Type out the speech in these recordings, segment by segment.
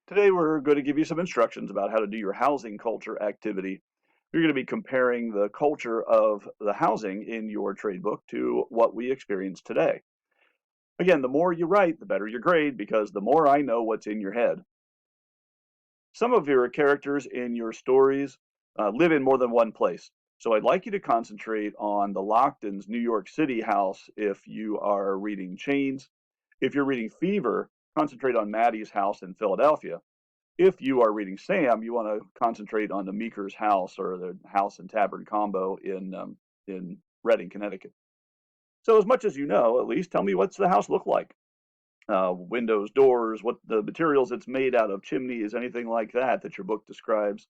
Today, we're going to give you some instructions about how to do your housing culture activity. You're going to be comparing the culture of the housing in your trade book to what we experience today. Again, the more you write, the better your grade because the more I know what's in your head. Some of your characters in your stories live in more than one place. So I'd like you to concentrate on the Locktons' New York City house if you are reading Chains. If you're reading Fever, concentrate on Maddie's house in Philadelphia. If you are reading Sam, you want to concentrate on the Meeker's house or the house and tavern combo in Reading, Connecticut. So, as much as you know, at least tell me what's the house look like? Windows, doors, what the materials it's made out of, chimneys, anything like that that your book describes.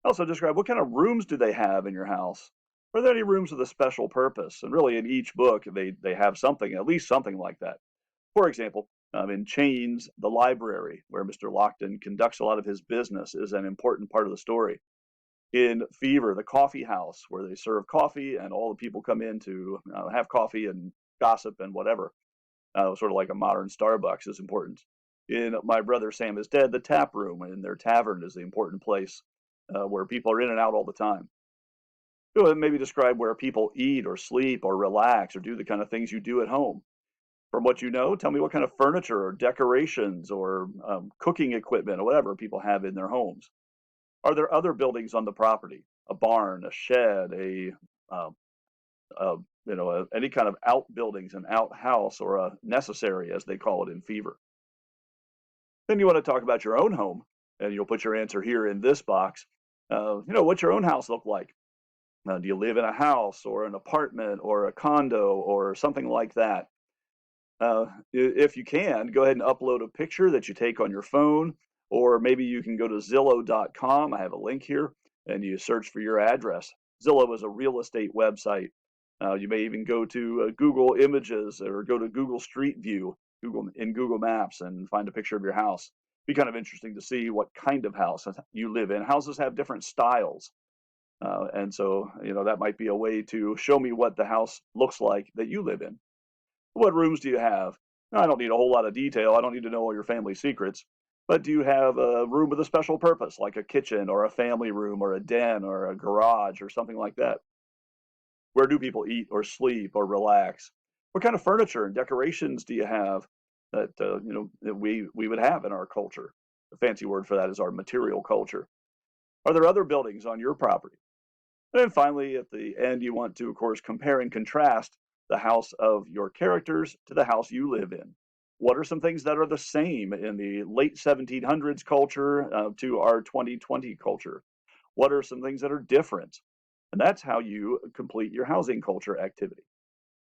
Also, describe what kind of rooms do they have in your house? Are there any rooms with a special purpose? And really, in each book, they have something, at least something like that. For example, in Chains, the library, where Mr. Lockton conducts a lot of his business, is an important part of the story. In Fever, the coffee house, where they serve coffee and all the people come in to have coffee and gossip and whatever, sort of like a modern Starbucks, is important. In My Brother Sam is Dead, the tap room in their tavern is the important place where people are in and out all the time. Maybe describe where people eat or sleep or relax or do the kind of things you do at home. From what you know, tell me what kind of furniture or decorations or cooking equipment or whatever people have in their homes. Are there other buildings on the property? A barn, a shed, uh, any kind of outbuildings, an outhouse, or a necessary, as they call it in Fever. Then you want to talk about your own home, and you'll put your answer here in this box. What's your own house look like? Do you live in a house or an apartment or a condo or something like that? If you can, go ahead and upload a picture that you take on your phone, or maybe you can go to Zillow.com. I have a link here, and you search for your address. Zillow is a real estate website. You may even go to Google Images or go to Google Street View, Google Maps, and find a picture of your house. Be kind of interesting to see what kind of house you live in. Houses have different styles, and so that might be a way to show me what the house looks like that you live in. What rooms do you have? I don't need a whole lot of detail. I don't need to know all your family secrets. But do you have a room with a special purpose, like a kitchen or a family room or a den or a garage or something like that? Where do people eat or sleep or relax? What kind of furniture and decorations do you have that we would have in our culture? The fancy word for that is our material culture. Are there other buildings on your property? And then finally, at the end, you want to, of course, compare and contrast the house of your characters to the house you live in. What are some things that are the same in the late 1700s culture to our 2020 culture? What are some things that are different? And that's how you complete your housing culture activity.